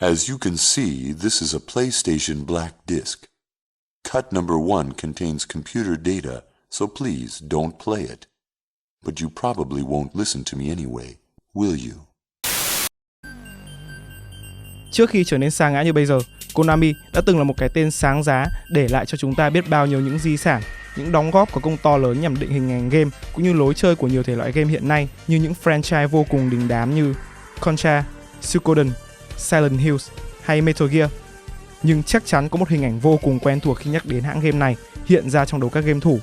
As you can see, this is a PlayStation Black Disc. Cut number 1 contains computer data, so please don't play it. But you probably won't listen to me anyway, will you? Trước khi trở nên sa ngã như bây giờ, Konami đã từng là một cái tên sáng giá, để lại cho chúng ta biết bao nhiêu những di sản, những đóng góp có công to lớn nhằm định hình ngành game cũng như lối chơi của nhiều thể loại game hiện nay, như những franchise vô cùng đình đám như Contra, Suikoden, Silent Hills hay Metal Gear. Nhưng chắc chắn có một hình ảnh vô cùng quen thuộc khi nhắc đến hãng game này hiện ra trong đầu các game thủ.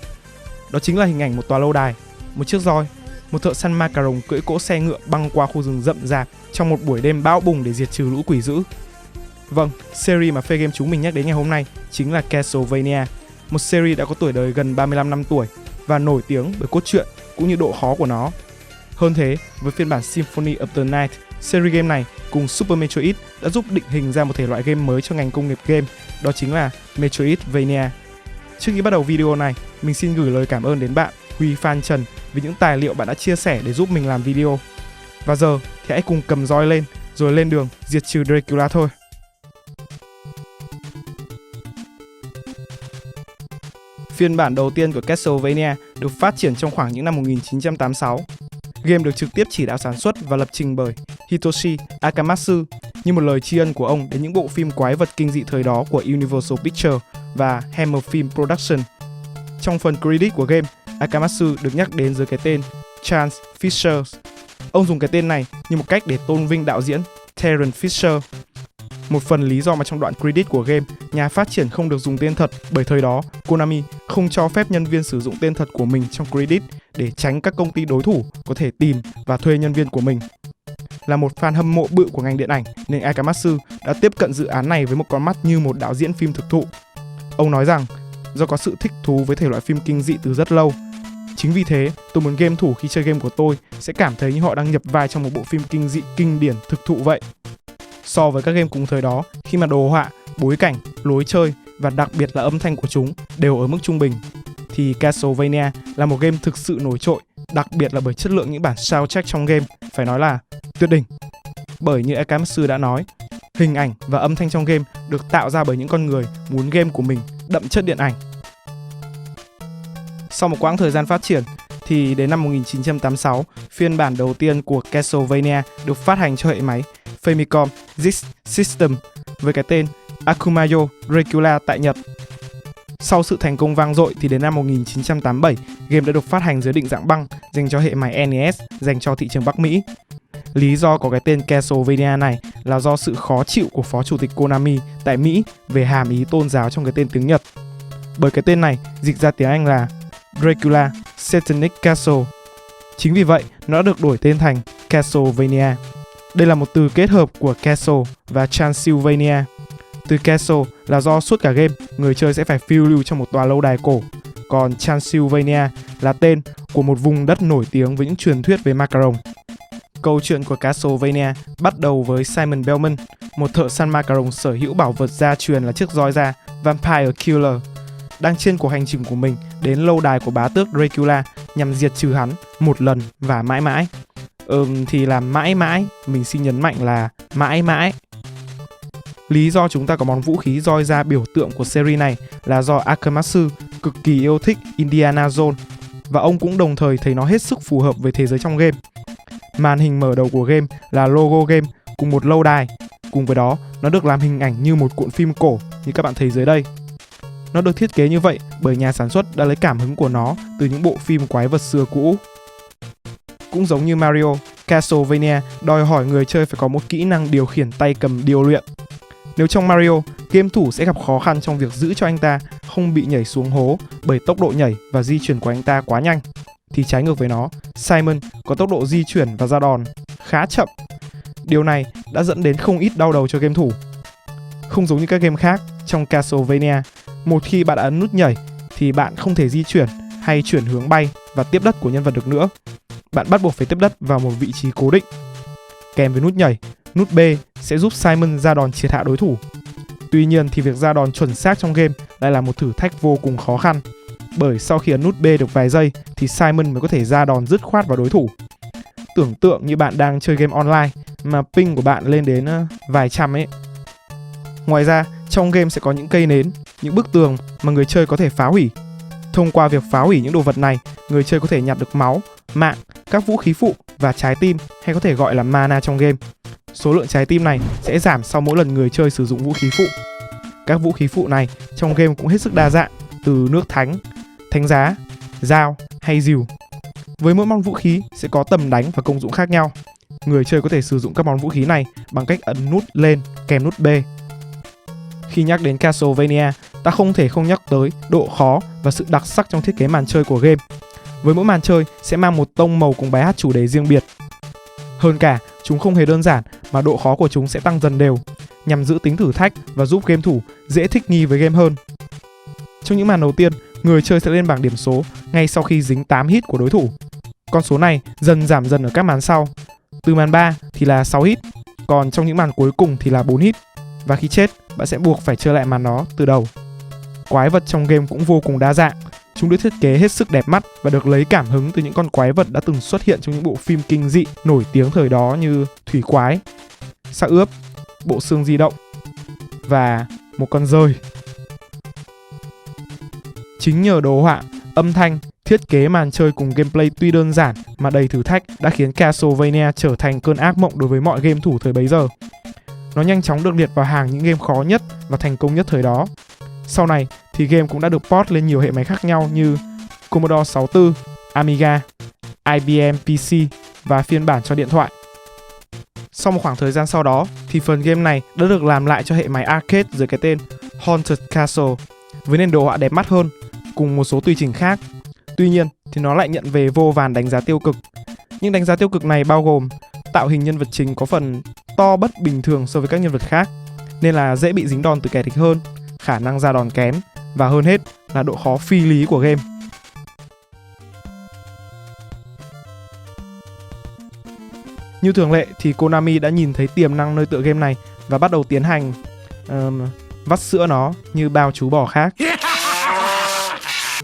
Đó chính là hình ảnh một tòa lâu đài, một chiếc roi, một thợ săn ma cà rồng cưỡi cỗ xe ngựa băng qua khu rừng rậm rạp trong một buổi đêm bão bùng để diệt trừ lũ quỷ dữ. Vâng, series mà Phê Game chúng mình nhắc đến ngày hôm nay chính là Castlevania, một series đã có tuổi đời gần 35 năm tuổi và nổi tiếng bởi cốt truyện cũng như độ khó của nó. Hơn thế, với phiên bản Symphony of the Night, series game này cùng Super Metroid đã giúp định hình ra một thể loại game mới cho ngành công nghiệp game, đó chính là Metroidvania. Trước khi bắt đầu video này, mình xin gửi lời cảm ơn đến bạn Huy Phan Trần vì những tài liệu bạn đã chia sẻ để giúp mình làm video. Và giờ thì hãy cùng cầm roi lên rồi lên đường diệt trừ Dracula thôi. Phiên bản đầu tiên của Castlevania được phát triển trong khoảng những năm 1986. Game được trực tiếp chỉ đạo sản xuất và lập trình bởi Hitoshi Akamatsu như một lời tri ân của ông đến những bộ phim quái vật kinh dị thời đó của Universal Pictures và Hammer Film Production. Trong phần credit của game, Akamatsu được nhắc đến dưới cái tên Chance Fisher. Ông dùng cái tên này như một cách để tôn vinh đạo diễn Terence Fisher. Một phần lý do mà trong đoạn credit của game, nhà phát triển không được dùng tên thật bởi thời đó Konami không cho phép nhân viên sử dụng tên thật của mình trong credit để tránh các công ty đối thủ có thể tìm và thuê nhân viên của mình. Là một fan hâm mộ bự của ngành điện ảnh nên Akamatsu đã tiếp cận dự án này với một con mắt như một đạo diễn phim thực thụ. Ông nói rằng, do có sự thích thú với thể loại phim kinh dị từ rất lâu, chính vì thế tôi muốn game thủ khi chơi game của tôi sẽ cảm thấy như họ đang nhập vai trong một bộ phim kinh dị kinh điển thực thụ vậy. So với các game cùng thời đó, khi mà đồ họa, bối cảnh, lối chơi và đặc biệt là âm thanh của chúng đều ở mức trung bình, thì Castlevania là một game thực sự nổi trội, đặc biệt là bởi chất lượng những bản soundtrack trong game phải nói là tuyệt đỉnh. Bởi như Akamatsu đã nói, hình ảnh và âm thanh trong game được tạo ra bởi những con người muốn game của mình đậm chất điện ảnh. Sau một quãng thời gian phát triển, thì đến năm 1986, phiên bản đầu tiên của Castlevania được phát hành cho hệ máy Famicom Disk System với cái tên Akumayo Dracula tại Nhật. Sau sự thành công vang dội thì đến năm 1987, game đã được phát hành dưới định dạng băng dành cho hệ máy NES dành cho thị trường Bắc Mỹ. Lý do có cái tên Castlevania này là do sự khó chịu của phó chủ tịch Konami tại Mỹ về hàm ý tôn giáo trong cái tên tiếng Nhật. Bởi cái tên này dịch ra tiếng Anh là Dracula Satanic Castle. Chính vì vậy, nó đã được đổi tên thành Castlevania. Đây là một từ kết hợp của Castle và Transylvania. Từ Castle là do suốt cả game, người chơi sẽ phải phiêu lưu trong một tòa lâu đài cổ. Còn Transylvania là tên của một vùng đất nổi tiếng với những truyền thuyết về ma cà rồng. Câu chuyện của Castlevania bắt đầu với Simon Belmont, một thợ săn ma cà rồng sở hữu bảo vật gia truyền là chiếc roi da Vampire Killer, đang trên cuộc hành trình của mình đến lâu đài của bá tước Dracula nhằm diệt trừ hắn một lần và mãi mãi. Thì là mãi mãi, mình xin nhấn mạnh là mãi mãi. Lý do chúng ta có món vũ khí roi da biểu tượng của series này là do Akamatsu cực kỳ yêu thích Indiana Jones và ông cũng đồng thời thấy nó hết sức phù hợp với thế giới trong game. Màn hình mở đầu của game là logo game cùng một lâu đài. Cùng với đó, nó được làm hình ảnh như một cuộn phim cổ như các bạn thấy dưới đây. Nó được thiết kế như vậy bởi nhà sản xuất đã lấy cảm hứng của nó từ những bộ phim quái vật xưa cũ. Cũng giống như Mario, Castlevania đòi hỏi người chơi phải có một kỹ năng điều khiển tay cầm điêu luyện. Nếu trong Mario, game thủ sẽ gặp khó khăn trong việc giữ cho anh ta không bị nhảy xuống hố bởi tốc độ nhảy và di chuyển của anh ta quá nhanh, thì trái ngược với nó, Simon có tốc độ di chuyển và ra đòn khá chậm. Điều này đã dẫn đến không ít đau đầu cho game thủ. Không giống như các game khác, trong Castlevania, một khi bạn đã ấn nút nhảy thì bạn không thể di chuyển hay chuyển hướng bay và tiếp đất của nhân vật được nữa. Bạn bắt buộc phải tiếp đất vào một vị trí cố định. Kèm với nút nhảy, nút B sẽ giúp Simon ra đòn triệt hạ đối thủ. Tuy nhiên thì việc ra đòn chuẩn xác trong game lại là một thử thách vô cùng khó khăn. Bởi sau khi ấn nút B được vài giây thì Simon mới có thể ra đòn dứt khoát vào đối thủ. tưởng tượng như bạn đang chơi game online mà ping của bạn lên đến vài trăm ấy. Ngoài ra, trong game sẽ có những cây nến, những bức tường mà người chơi có thể phá hủy. Thông qua việc phá hủy những đồ vật này, người chơi có thể nhặt được máu, mạng, các vũ khí phụ và trái tim, hay có thể gọi là mana trong game. Số lượng trái tim này sẽ giảm sau mỗi lần người chơi sử dụng vũ khí phụ. Các vũ khí phụ này trong game cũng hết sức đa dạng, từ nước thánh, thánh giá, dao hay rìu. Với mỗi món vũ khí sẽ có tầm đánh và công dụng khác nhau. Người chơi có thể sử dụng các món vũ khí này bằng cách ấn nút lên kèm nút B. Khi nhắc đến Castlevania, ta không thể không nhắc tới độ khó và sự đặc sắc trong thiết kế màn chơi của game. Với mỗi màn chơi sẽ mang một tông màu cùng bài hát chủ đề riêng biệt. Hơn cả, chúng không hề đơn giản mà độ khó của chúng sẽ tăng dần đều, nhằm giữ tính thử thách và giúp game thủ dễ thích nghi với game hơn. Trong những màn đầu tiên, người chơi sẽ lên bảng điểm số ngay sau khi dính 8 hit của đối thủ. Con số này dần giảm dần ở các màn sau. Từ màn 3 thì là 6 hit, còn trong những màn cuối cùng thì là 4 hit. Và khi chết, bạn sẽ buộc phải chơi lại màn đó từ đầu. Quái vật trong game cũng vô cùng đa dạng. Chúng được thiết kế hết sức đẹp mắt và được lấy cảm hứng từ những con quái vật đã từng xuất hiện trong những bộ phim kinh dị nổi tiếng thời đó như Thủy Quái, Xác Ướp, Bộ Xương Di Động và một con dơi. Chính nhờ đồ họa, âm thanh, thiết kế màn chơi cùng gameplay tuy đơn giản mà đầy thử thách đã khiến Castlevania trở thành cơn ác mộng đối với mọi game thủ thời bấy giờ. Nó nhanh chóng được liệt vào hàng những game khó nhất và thành công nhất thời đó. Sau này thì game cũng đã được port lên nhiều hệ máy khác nhau như Commodore 64, Amiga, IBM PC và phiên bản cho điện thoại. Sau một khoảng thời gian sau đó thì phần game này đã được làm lại cho hệ máy arcade dưới cái tên Haunted Castle với nền đồ họa đẹp mắt hơn cùng một số tùy chỉnh khác. Tuy nhiên thì nó lại nhận về vô vàn đánh giá tiêu cực. Những đánh giá tiêu cực này bao gồm tạo hình nhân vật chính có phần to bất bình thường so với các nhân vật khác, nên là dễ bị dính đòn từ kẻ địch hơn, khả năng ra đòn kém và hơn hết là độ khó phi lý của game. Như thường lệ thì Konami đã nhìn thấy tiềm năng nơi tựa game này và bắt đầu tiến hành vắt sữa nó như bao chú bò khác.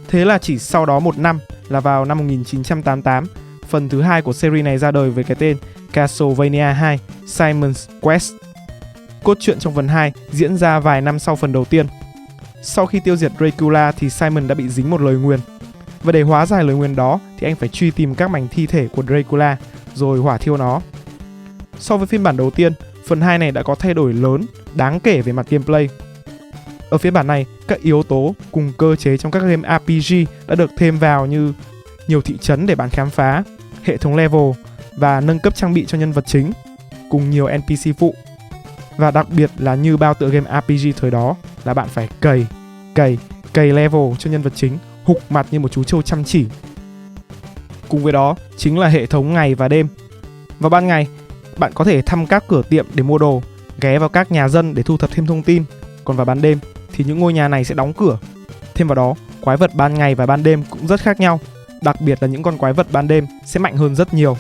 Thế là chỉ sau đó một năm, là vào năm 1988, phần thứ 2 của series này ra đời với cái tên Castlevania 2 Simon's Quest. Cốt truyện trong phần 2 diễn ra vài năm sau phần đầu tiên. Sau khi tiêu diệt Dracula thì Simon đã bị dính một lời nguyền. Và để hóa giải lời nguyền đó thì anh phải truy tìm các mảnh thi thể của Dracula rồi hỏa thiêu nó. So với phiên bản đầu tiên, phần 2 này đã có thay đổi lớn, đáng kể về mặt gameplay. Ở phiên bản này, các yếu tố cùng cơ chế trong các game RPG đã được thêm vào như nhiều thị trấn để bạn khám phá, hệ thống level và nâng cấp trang bị cho nhân vật chính, cùng nhiều NPC phụ. Và đặc biệt là như bao tựa game RPG thời đó là bạn phải cày level cho nhân vật chính, hục mặt như một chú trâu chăm chỉ. Cùng với đó chính là hệ thống ngày và đêm. Vào ban ngày, bạn có thể thăm các cửa tiệm để mua đồ, ghé vào các nhà dân để thu thập thêm thông tin. Còn vào ban đêm thì những ngôi nhà này sẽ đóng cửa. Thêm vào đó, quái vật ban ngày và ban đêm cũng rất khác nhau. Đặc biệt là những con quái vật ban đêm sẽ mạnh hơn rất nhiều.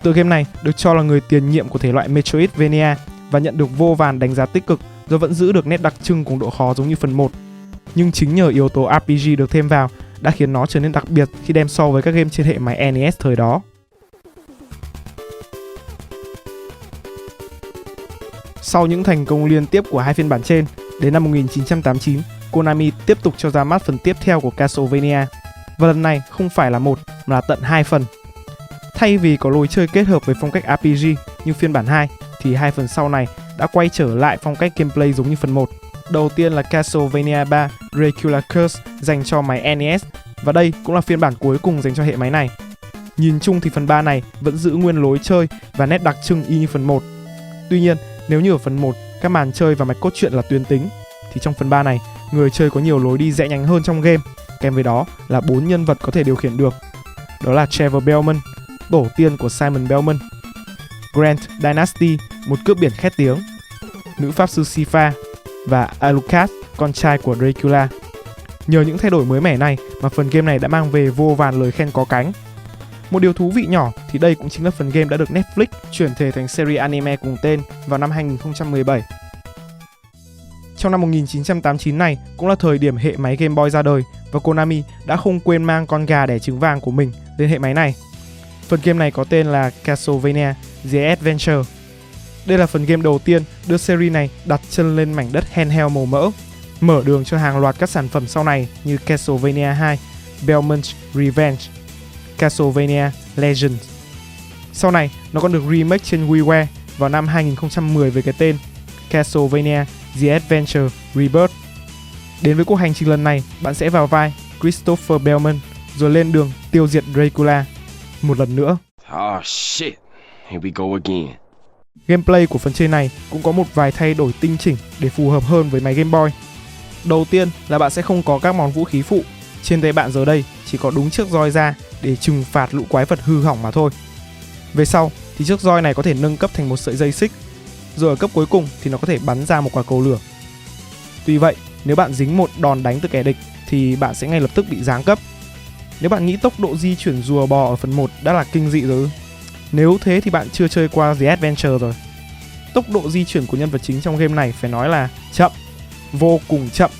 Tựa game này được cho là người tiền nhiệm của thể loại Metroidvania và nhận được vô vàn đánh giá tích cực do vẫn giữ được nét đặc trưng cùng độ khó giống như phần 1. Nhưng chính nhờ yếu tố RPG được thêm vào đã khiến nó trở nên đặc biệt khi đem so với các game trên hệ máy NES thời đó. Sau những thành công liên tiếp của hai phiên bản trên, đến năm 1989, Konami tiếp tục cho ra mắt phần tiếp theo của Castlevania. Và lần này không phải là một mà là tận 2 phần. Thay vì có lối chơi kết hợp với phong cách RPG như phiên bản 2, thì hai phần sau này đã quay trở lại phong cách gameplay giống như phần 1. Đầu tiên là Castlevania 3 Dracula Curse dành cho máy NES, và đây cũng là phiên bản cuối cùng dành cho hệ máy này. Nhìn chung thì phần 3 này vẫn giữ nguyên lối chơi và nét đặc trưng y như phần 1. Tuy nhiên, nếu như ở phần 1 các màn chơi và mạch cốt truyện là tuyến tính, thì trong phần 3 này người chơi có nhiều lối đi rẽ nhánh hơn trong game, kèm với đó là 4 nhân vật có thể điều khiển được. Đó là Trevor Bellman, tổ tiên của Simon Belmont, Grant Dynasty, một cướp biển khét tiếng, nữ pháp sư Sypha và Alucard, con trai của Dracula. Nhờ những thay đổi mới mẻ này mà phần game này đã mang về vô vàn lời khen có cánh. Một điều thú vị nhỏ thì đây cũng chính là phần game đã được Netflix chuyển thể thành series anime cùng tên vào năm 2017. Trong năm 1989 này cũng là thời điểm hệ máy Game Boy ra đời và Konami đã không quên mang con gà đẻ trứng vàng của mình lên hệ máy này. Phần game này có tên là Castlevania The Adventure. Đây là phần game đầu tiên đưa series này đặt chân lên mảnh đất handheld màu mỡ, mở đường cho hàng loạt các sản phẩm sau này như Castlevania 2, Belmont's Revenge, Castlevania Legends. Sau này, nó còn được remake trên WiiWare vào năm 2010 với cái tên Castlevania The Adventure Rebirth. Đến với cuộc hành trình lần này, bạn sẽ vào vai Christopher Belmont rồi lên đường tiêu diệt Dracula một lần nữa. Oh shit, here we go again. Gameplay của phần trên này cũng có một vài thay đổi tinh chỉnh để phù hợp hơn với máy Game Boy. Đầu tiên là bạn sẽ không có các món vũ khí phụ. Trên tay bạn giờ đây chỉ có đúng chiếc roi ra để trừng phạt lũ quái vật hư hỏng mà thôi. Về sau thì chiếc roi này có thể nâng cấp thành một sợi dây xích, rồi ở cấp cuối cùng thì nó có thể bắn ra một quả cầu lửa. Tuy vậy, nếu bạn dính một đòn đánh từ kẻ địch thì bạn sẽ ngay lập tức bị giáng cấp. Nếu bạn nghĩ tốc độ di chuyển rùa bò ở phần 1 đã là kinh dị rồi, nếu thế thì bạn chưa chơi qua The Adventure rồi. Tốc độ di chuyển của nhân vật chính trong game này phải nói là chậm, vô cùng chậm.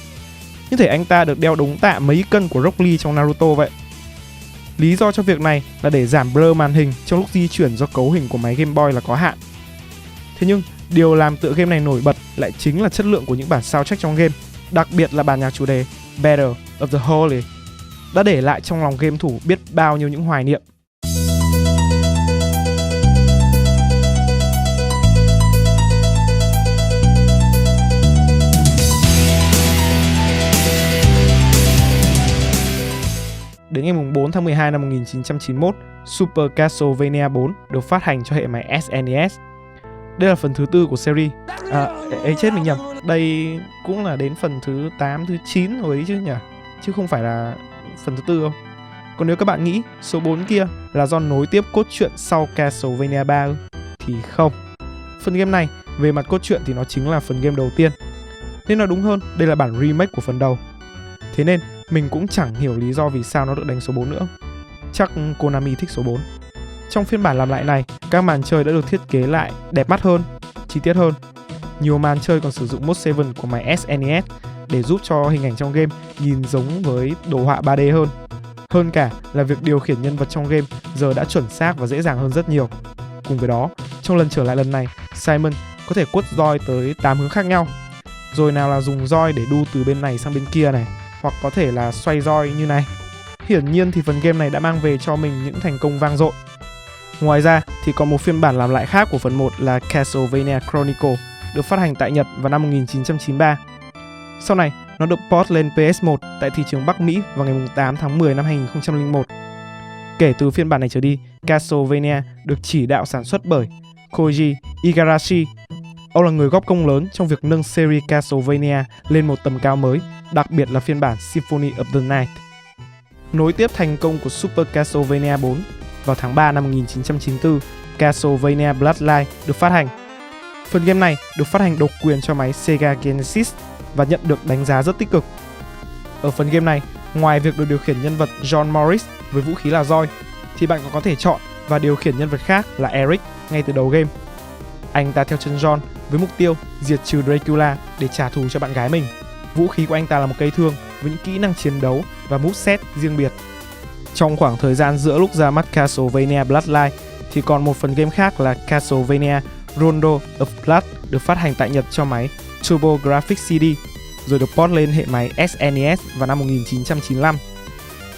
Như thể anh ta được đeo đống tạ mấy cân của Rock Lee trong Naruto vậy. Lý do cho việc này là để giảm blur màn hình trong lúc di chuyển do cấu hình của máy Game Boy là có hạn. Thế nhưng, điều làm tựa game này nổi bật lại chính là chất lượng của những bản soundtrack trong game, đặc biệt là bản nhạc chủ đề Battle of the Holy đã để lại trong lòng game thủ biết bao nhiêu những hoài niệm. Đến ngày 4 tháng 12 năm 1991, Super Castlevania 4 được phát hành cho hệ máy SNES. Đây là phần thứ tư của series. Chết mình nhầm. Đây cũng là đến phần thứ 8, thứ 9 rồi ấy chứ nhỉ? Chứ không phải là phần thứ tư đâu. Còn nếu các bạn nghĩ số 4 kia là do nối tiếp cốt truyện sau Castlevania 3 thì không. Phần game này, về mặt cốt truyện thì nó chính là phần game đầu tiên. Nên nói đúng hơn, đây là bản remake của phần đầu. Thế nên, mình cũng chẳng hiểu lý do vì sao nó được đánh số 4 nữa. Chắc Konami thích số 4. Trong phiên bản làm lại này, các màn chơi đã được thiết kế lại đẹp mắt hơn, chi tiết hơn. Nhiều màn chơi còn sử dụng Mode 7 của máy SNES để giúp cho hình ảnh trong game nhìn giống với đồ họa 3D hơn. Hơn cả là việc điều khiển nhân vật trong game giờ đã chuẩn xác và dễ dàng hơn rất nhiều. Cùng với đó, trong lần trở lại lần này, Simon có thể quất roi tới 8 hướng khác nhau. Rồi nào là dùng roi để đu từ bên này sang bên kia này, hoặc có thể là xoay roi như này. Hiển nhiên thì phần game này đã mang về cho mình những thành công vang dội. Ngoài ra thì còn một phiên bản làm lại khác của phần 1 là Castlevania Chronicle được phát hành tại Nhật vào năm 1993. Sau này, nó được port lên PS1 tại thị trường Bắc Mỹ vào ngày 8 tháng 10 năm 2001. Kể từ phiên bản này trở đi, Castlevania được chỉ đạo sản xuất bởi Koji Igarashi. Ông là người góp công lớn trong việc nâng series Castlevania lên một tầm cao mới, đặc biệt là phiên bản Symphony of the Night. Nối tiếp thành công của Super Castlevania 4, vào tháng 3 năm 1994, Castlevania Bloodline được phát hành. Phần game này được phát hành độc quyền cho máy Sega Genesis và nhận được đánh giá rất tích cực. Ở phần game này, ngoài việc được điều khiển nhân vật John Morris với vũ khí là roi, thì bạn còn có thể chọn và điều khiển nhân vật khác là Eric ngay từ đầu game. Anh ta theo chân John với mục tiêu diệt trừ Dracula để trả thù cho bạn gái mình. Vũ khí của anh ta là một cây thương với những kỹ năng chiến đấu và moveset riêng biệt. Trong khoảng thời gian giữa lúc ra mắt Castlevania Bloodline thì còn một phần game khác là Castlevania Rondo of Blood được phát hành tại Nhật cho máy TurboGrafx CD, rồi được port lên hệ máy SNES vào năm 1995.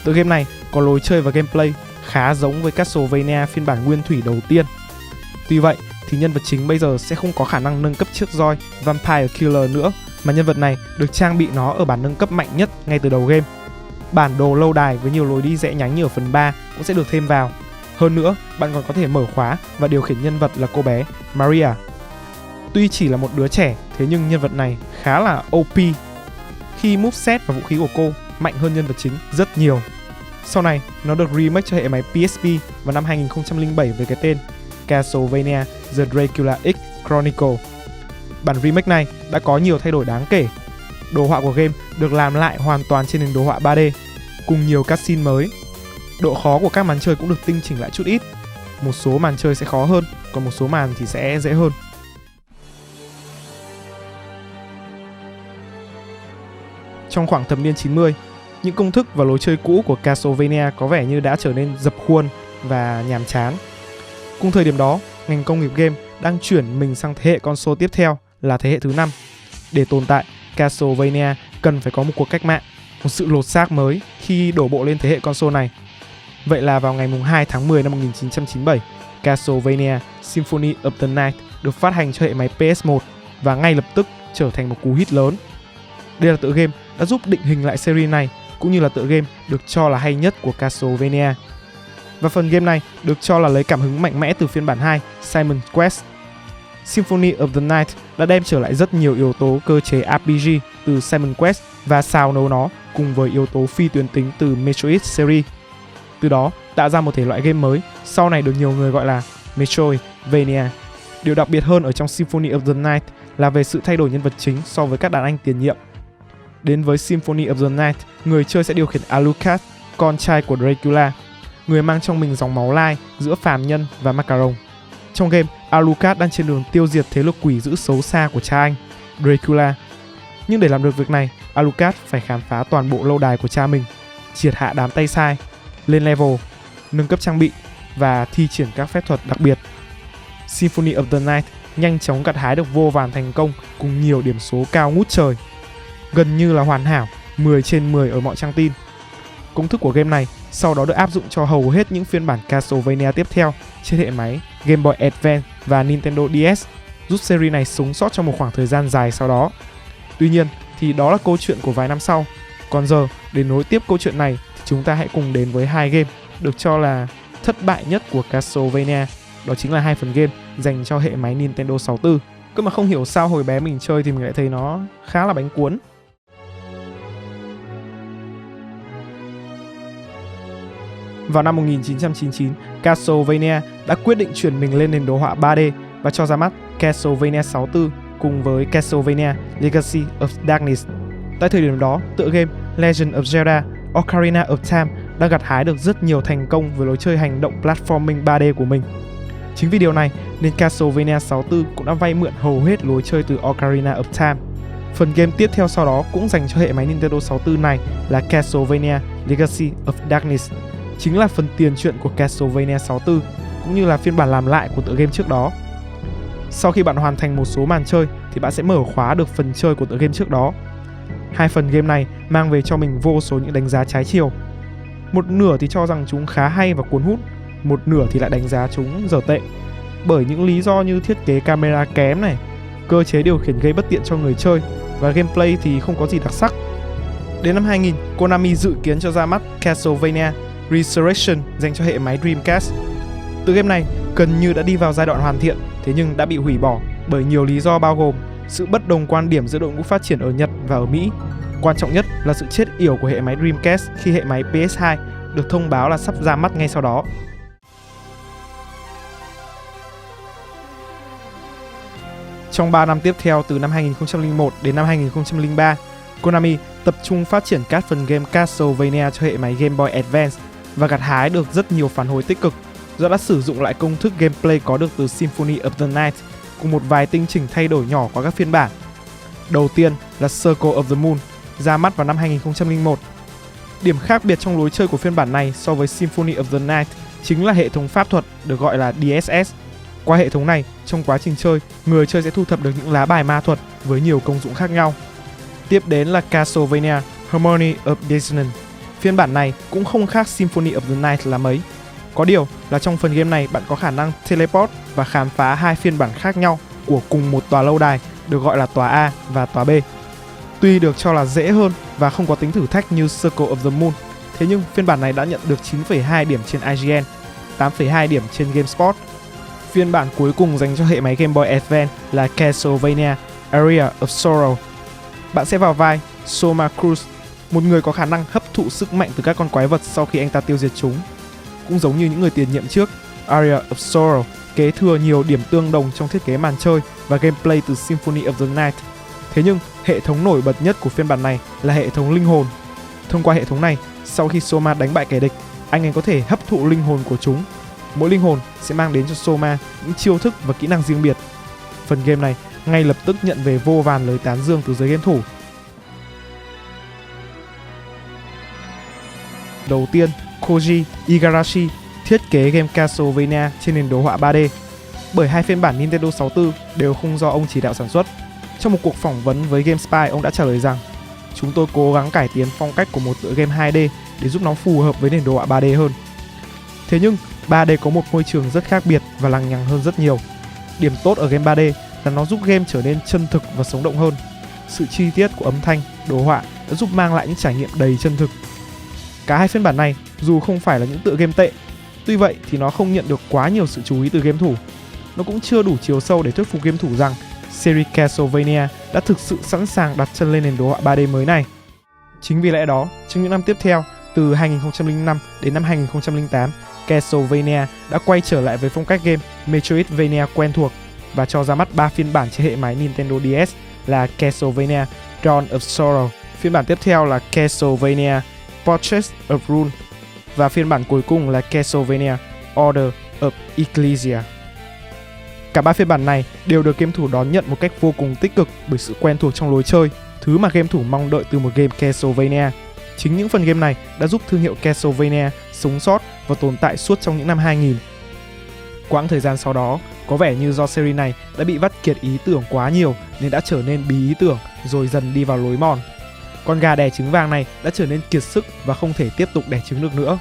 Tựa game này có lối chơi và gameplay khá giống với Castlevania phiên bản nguyên thủy đầu tiên. Tuy vậy thì nhân vật chính bây giờ sẽ không có khả năng nâng cấp chiếc roi Vampire Killer nữa, mà nhân vật này được trang bị nó ở bản nâng cấp mạnh nhất ngay từ đầu game. Bản đồ lâu đài với nhiều lối đi rẽ nhánh như ở phần 3 cũng sẽ được thêm vào. Hơn nữa, bạn còn có thể mở khóa và điều khiển nhân vật là cô bé Maria. Tuy chỉ là một đứa trẻ, thế nhưng nhân vật này khá là OP khi moveset và vũ khí của cô mạnh hơn nhân vật chính rất nhiều. Sau này, nó được remake cho hệ máy PSP vào năm 2007 với cái tên Castlevania The Dracula X Chronicle. Bản remake này đã có nhiều thay đổi đáng kể. Đồ họa của game được làm lại hoàn toàn trên nền đồ họa 3D, cùng nhiều cutscene mới. Độ khó của các màn chơi cũng được tinh chỉnh lại chút ít. Một số màn chơi sẽ khó hơn, còn một số màn thì sẽ dễ hơn. Trong khoảng thập niên 90, những công thức và lối chơi cũ của Castlevania có vẻ như đã trở nên dập khuôn và nhàm chán. Cùng thời điểm đó, ngành công nghiệp game đang chuyển mình sang thế hệ console tiếp theo là thế hệ thứ 5. Để tồn tại, Castlevania cần phải có một cuộc cách mạng, một sự lột xác mới khi đổ bộ lên thế hệ console này. Vậy là vào ngày 2 tháng 10 năm 1997, Castlevania Symphony of the Night được phát hành cho hệ máy PS1 và ngay lập tức trở thành một cú hit lớn. Đây là tựa game đã giúp định hình lại series này, cũng như là tựa game được cho là hay nhất của Castlevania. Và phần game này được cho là lấy cảm hứng mạnh mẽ từ phiên bản 2, Simon's Quest. Symphony of the Night đã đem trở lại rất nhiều yếu tố cơ chế RPG từ Simon's Quest và xào nấu nó cùng với yếu tố phi tuyến tính từ Metroid series. Từ đó tạo ra một thể loại game mới, sau này được nhiều người gọi là Metroidvania. Điều đặc biệt hơn ở trong Symphony of the Night là về sự thay đổi nhân vật chính so với các đàn anh tiền nhiệm. Đến với Symphony of the Night, người chơi sẽ điều khiển Alucard, con trai của Dracula, người mang trong mình dòng máu lai giữa phàm nhân và Macaron. Trong game, Alucard đang trên đường tiêu diệt thế lực quỷ dữ xấu xa của cha anh, Dracula. Nhưng để làm được việc này, Alucard phải khám phá toàn bộ lâu đài của cha mình, triệt hạ đám tay sai, lên level, nâng cấp trang bị và thi triển các phép thuật đặc biệt. Symphony of the Night nhanh chóng gặt hái được vô vàn thành công cùng nhiều điểm số cao ngút trời. Gần như là hoàn hảo, 10 trên 10 ở mọi trang tin. Công thức của game này sau đó được áp dụng cho hầu hết những phiên bản Castlevania tiếp theo trên hệ máy Game Boy Advance và Nintendo DS, giúp series này sống sót trong một khoảng thời gian dài sau đó. Tuy nhiên thì đó là câu chuyện của vài năm sau. Còn giờ, để nối tiếp câu chuyện này thì chúng ta hãy cùng đến với hai game được cho là thất bại nhất của Castlevania. Đó chính là hai phần game dành cho hệ máy Nintendo 64. Cơ mà không hiểu sao hồi bé mình chơi thì mình lại thấy nó khá là bánh cuốn. Vào năm 1999, Castlevania đã quyết định chuyển mình lên nền đồ họa 3D và cho ra mắt Castlevania 64 cùng với Castlevania Legacy of Darkness. Tại thời điểm đó, tựa game Legend of Zelda Ocarina of Time đã gặt hái được rất nhiều thành công với lối chơi hành động platforming 3D của mình. Chính vì điều này nên Castlevania 64 cũng đã vay mượn hầu hết lối chơi từ Ocarina of Time. Phần game tiếp theo sau đó cũng dành cho hệ máy Nintendo 64 này là Castlevania Legacy of Darkness, chính là phần tiền truyện của Castlevania 64 cũng như là phiên bản làm lại của tựa game trước đó. Sau khi bạn hoàn thành một số màn chơi thì bạn sẽ mở khóa được phần chơi của tựa game trước đó. Hai phần game này mang về cho mình vô số những đánh giá trái chiều. Một nửa thì cho rằng chúng khá hay và cuốn hút, một nửa thì lại đánh giá chúng dở tệ bởi những lý do như thiết kế camera kém này, cơ chế điều khiển gây bất tiện cho người chơi và gameplay thì không có gì đặc sắc. Đến năm 2000, Konami dự kiến cho ra mắt Castlevania Resurrection dành cho hệ máy Dreamcast. Tựa game này gần như đã đi vào giai đoạn hoàn thiện, thế nhưng đã bị hủy bỏ bởi nhiều lý do bao gồm sự bất đồng quan điểm giữa đội ngũ phát triển ở Nhật và ở Mỹ. Quan trọng nhất là sự chết yểu của hệ máy Dreamcast khi hệ máy PS2 được thông báo là sắp ra mắt ngay sau đó. Trong 3 năm tiếp theo từ năm 2001 đến năm 2003, Konami tập trung phát triển các phần game Castlevania cho hệ máy Game Boy Advance và gặt hái được rất nhiều phản hồi tích cực do đã sử dụng lại công thức gameplay có được từ Symphony of the Night cùng một vài tinh chỉnh thay đổi nhỏ qua các phiên bản. Đầu tiên là Circle of the Moon, ra mắt vào năm 2001. Điểm khác biệt trong lối chơi của phiên bản này so với Symphony of the Night chính là hệ thống pháp thuật được gọi là DSS. Qua hệ thống này, trong quá trình chơi, người chơi sẽ thu thập được những lá bài ma thuật với nhiều công dụng khác nhau. Tiếp đến là Castlevania Harmony of Dissonance. Phiên bản này cũng không khác Symphony of the Night là mấy. Có điều là trong phần game này bạn có khả năng teleport và khám phá hai phiên bản khác nhau của cùng một tòa lâu đài được gọi là tòa A và tòa B. Tuy được cho là dễ hơn và không có tính thử thách như Circle of the Moon, thế nhưng phiên bản này đã nhận được 9,2 điểm trên IGN, 8,2 điểm trên GameSpot. Phiên bản cuối cùng dành cho hệ máy Game Boy Advance là Castlevania Area of Sorrow. Bạn sẽ vào vai Soma Cruz, một người có khả năng hấp thụ sức mạnh từ các con quái vật sau khi anh ta tiêu diệt chúng. Cũng giống như những người tiền nhiệm trước, Area of Sorrow kế thừa nhiều điểm tương đồng trong thiết kế màn chơi và gameplay từ Symphony of the Night. Thế nhưng, hệ thống nổi bật nhất của phiên bản này là hệ thống linh hồn. Thông qua hệ thống này, sau khi Soma đánh bại kẻ địch, anh ấy có thể hấp thụ linh hồn của chúng. Mỗi linh hồn sẽ mang đến cho Soma những chiêu thức và kỹ năng riêng biệt. Phần game này ngay lập tức nhận về vô vàn lời tán dương từ giới game thủ. Đầu tiên, Koji Igarashi, thiết kế game Castlevania trên nền đồ họa 3D, bởi hai phiên bản Nintendo 64 đều không do ông chỉ đạo sản xuất. Trong một cuộc phỏng vấn với GameSpy, ông đã trả lời rằng: "Chúng tôi cố gắng cải tiến phong cách của một tựa game 2D để giúp nó phù hợp với nền đồ họa 3D hơn." Thế nhưng 3D có một môi trường rất khác biệt và lằng nhằng hơn rất nhiều. Điểm tốt ở game 3D là nó giúp game trở nên chân thực và sống động hơn. Sự chi tiết của âm thanh, đồ họa đã giúp mang lại những trải nghiệm đầy chân thực. Cả hai phiên bản này dù không phải là những tựa game tệ, tuy vậy thì nó không nhận được quá nhiều sự chú ý từ game thủ. Nó cũng chưa đủ chiều sâu để thuyết phục game thủ rằng series Castlevania đã thực sự sẵn sàng đặt chân lên nền đồ họa 3D mới này. Chính vì lẽ đó, trong những năm tiếp theo, từ 2005 đến năm 2008, Castlevania đã quay trở lại với phong cách game Metroidvania quen thuộc và cho ra mắt 3 phiên bản trên hệ máy Nintendo DS là Castlevania Dawn of Sorrow, phiên bản tiếp theo là Castlevania Portrait of Ruin và phiên bản cuối cùng là Castlevania Order of Ecclesia. Cả 3 phiên bản này đều được game thủ đón nhận một cách vô cùng tích cực bởi sự quen thuộc trong lối chơi, thứ mà game thủ mong đợi từ một game Castlevania. Chính những phần game này đã giúp thương hiệu Castlevania sống sót và tồn tại suốt trong những năm 2000. Quãng thời gian sau đó, có vẻ như do series này đã bị vắt kiệt ý tưởng quá nhiều nên đã trở nên bí ý tưởng rồi dần đi vào lối mòn. Con gà đẻ trứng vàng này đã trở nên kiệt sức và không thể tiếp tục đẻ trứng được nữa.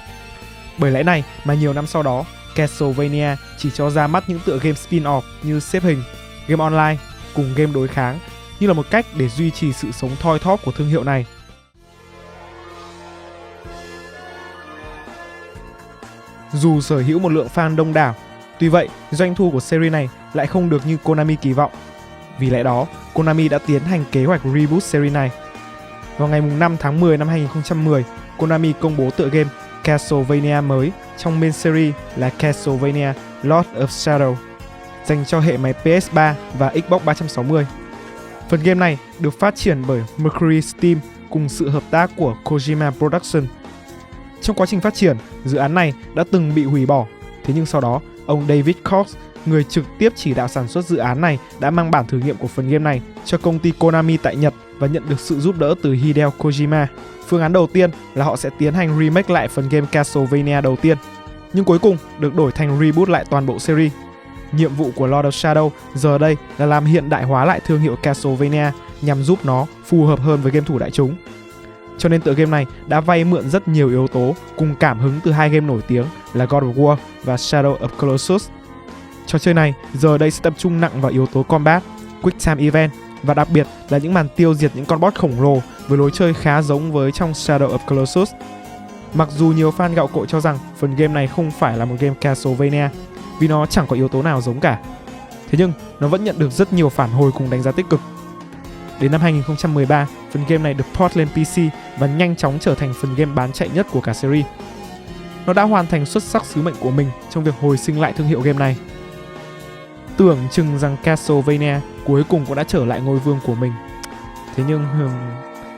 Bởi lẽ này mà nhiều năm sau đó, Castlevania chỉ cho ra mắt những tựa game spin-off như xếp hình, game online cùng game đối kháng như là một cách để duy trì sự sống thoi thóp của thương hiệu này. Dù sở hữu một lượng fan đông đảo, tuy vậy doanh thu của series này lại không được như Konami kỳ vọng. Vì lẽ đó, Konami đã tiến hành kế hoạch reboot series này. Vào ngày 5 tháng 10 năm 2010, Konami công bố tựa game Castlevania mới trong main series là Castlevania Lord of Shadow, dành cho hệ máy PS3 và Xbox 360. Phần game này được phát triển bởi Mercury Steam cùng sự hợp tác của Kojima Production. Trong quá trình phát triển, dự án này đã từng bị hủy bỏ. Thế nhưng sau đó, ông David Cox, người trực tiếp chỉ đạo sản xuất dự án này, đã mang bản thử nghiệm của phần game này cho công ty Konami tại Nhật và nhận được sự giúp đỡ từ Hideo Kojima. Phương án đầu tiên là họ sẽ tiến hành remake lại phần game Castlevania đầu tiên, nhưng cuối cùng được đổi thành reboot lại toàn bộ series. Nhiệm vụ của Lord of Shadow giờ đây là làm hiện đại hóa lại thương hiệu Castlevania nhằm giúp nó phù hợp hơn với game thủ đại chúng. Cho nên tựa game này đã vay mượn rất nhiều yếu tố cùng cảm hứng từ hai game nổi tiếng là God of War và Shadow of Colossus. Trò chơi này giờ đây sẽ tập trung nặng vào yếu tố combat, quick time event và đặc biệt là những màn tiêu diệt những con boss khổng lồ với lối chơi khá giống với trong Shadow of Colossus. Mặc dù nhiều fan gạo cội cho rằng phần game này không phải là một game Castlevania vì nó chẳng có yếu tố nào giống cả, thế nhưng nó vẫn nhận được rất nhiều phản hồi cùng đánh giá tích cực. Đến năm 2013, phần game này được port lên PC và nhanh chóng trở thành phần game bán chạy nhất của cả series. Nó đã hoàn thành xuất sắc sứ mệnh của mình trong việc hồi sinh lại thương hiệu game này. Tưởng chừng rằng Castlevania cuối cùng cũng đã trở lại ngôi vương của mình. Thế nhưng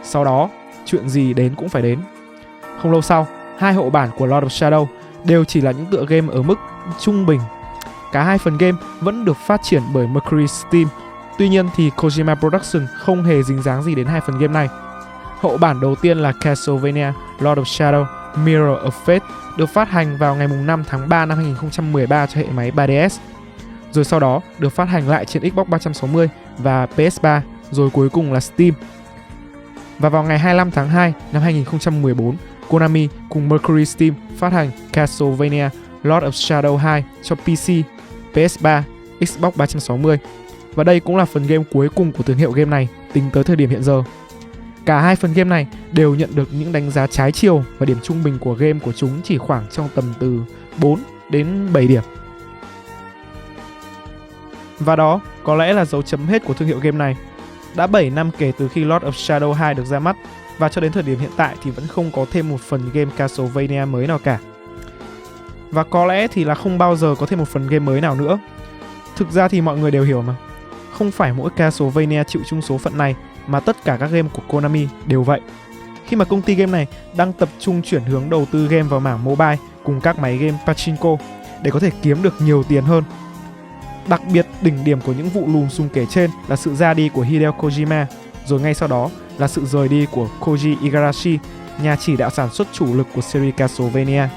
sau đó, chuyện gì đến cũng phải đến. Không lâu sau, hai hậu bản của Lord of Shadow đều chỉ là những tựa game ở mức trung bình. Cả hai phần game vẫn được phát triển bởi Mercury Steam. Tuy nhiên thì Kojima Production không hề dính dáng gì đến hai phần game này. Hậu bản đầu tiên là Castlevania Lord of Shadow Mirror of Fate được phát hành vào ngày 5 tháng 3 năm 2013 cho hệ máy 3DS. Rồi sau đó được phát hành lại trên Xbox 360 và PS3, rồi cuối cùng là Steam. Và vào ngày 25 tháng 2 năm 2014, Konami cùng Mercury Steam phát hành Castlevania Lord of Shadow 2 cho PC, PS3, Xbox 360. Và đây cũng là phần game cuối cùng của thương hiệu game này tính tới thời điểm hiện giờ. Cả hai phần game này đều nhận được những đánh giá trái chiều và điểm trung bình của game của chúng chỉ khoảng trong tầm từ 4 đến 7 điểm. Và đó có lẽ là dấu chấm hết của thương hiệu game này. Đã 7 năm kể từ khi Lord of Shadow 2 được ra mắt và cho đến thời điểm hiện tại thì vẫn không có thêm một phần game Castlevania mới nào cả. Và có lẽ thì là không bao giờ có thêm một phần game mới nào nữa. Thực ra thì mọi người đều hiểu mà, không phải mỗi Castlevania chịu chung số phận này mà tất cả các game của Konami đều vậy. Khi mà công ty game này đang tập trung chuyển hướng đầu tư game vào mảng mobile cùng các máy game pachinko để có thể kiếm được nhiều tiền hơn. Đặc biệt đỉnh điểm của những vụ lùm xùm kể trên là sự ra đi của Hideo Kojima, rồi ngay sau đó là sự rời đi của Koji Igarashi, nhà chỉ đạo sản xuất chủ lực của series Castlevania.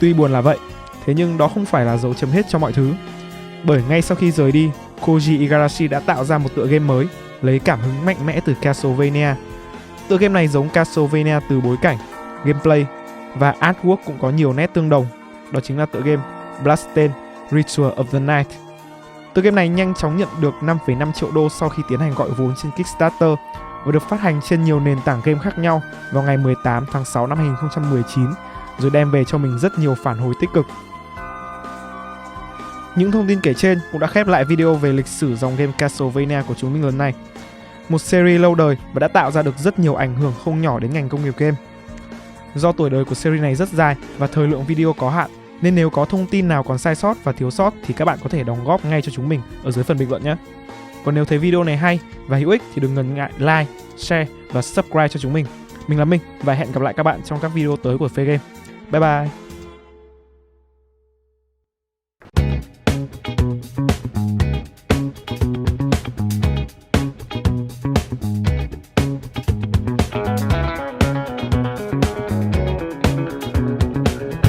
Tuy buồn là vậy, thế nhưng đó không phải là dấu chấm hết cho mọi thứ. Bởi ngay sau khi rời đi, Koji Igarashi đã tạo ra một tựa game mới, lấy cảm hứng mạnh mẽ từ Castlevania. Tựa game này giống Castlevania từ bối cảnh, gameplay và artwork cũng có nhiều nét tương đồng. Đó chính là tựa game Bloodstained Ritual of the Night. Tựa game này nhanh chóng nhận được 5,5 triệu đô sau khi tiến hành gọi vốn trên Kickstarter và được phát hành trên nhiều nền tảng game khác nhau vào ngày 18 tháng 6 năm 2019, rồi đem về cho mình rất nhiều phản hồi tích cực. Những thông tin kể trên cũng đã khép lại video về lịch sử dòng game Castlevania của chúng mình lần này. Một series lâu đời và đã tạo ra được rất nhiều ảnh hưởng không nhỏ đến ngành công nghiệp game. Do tuổi đời của series này rất dài và thời lượng video có hạn, nên nếu có thông tin nào còn sai sót và thiếu sót thì các bạn có thể đóng góp ngay cho chúng mình ở dưới phần bình luận nhé. Còn nếu thấy video này hay và hữu ích thì đừng ngần ngại like, share và subscribe cho chúng mình. Mình là Minh và hẹn gặp lại các bạn trong các video tới của Phê Game. Bye bye!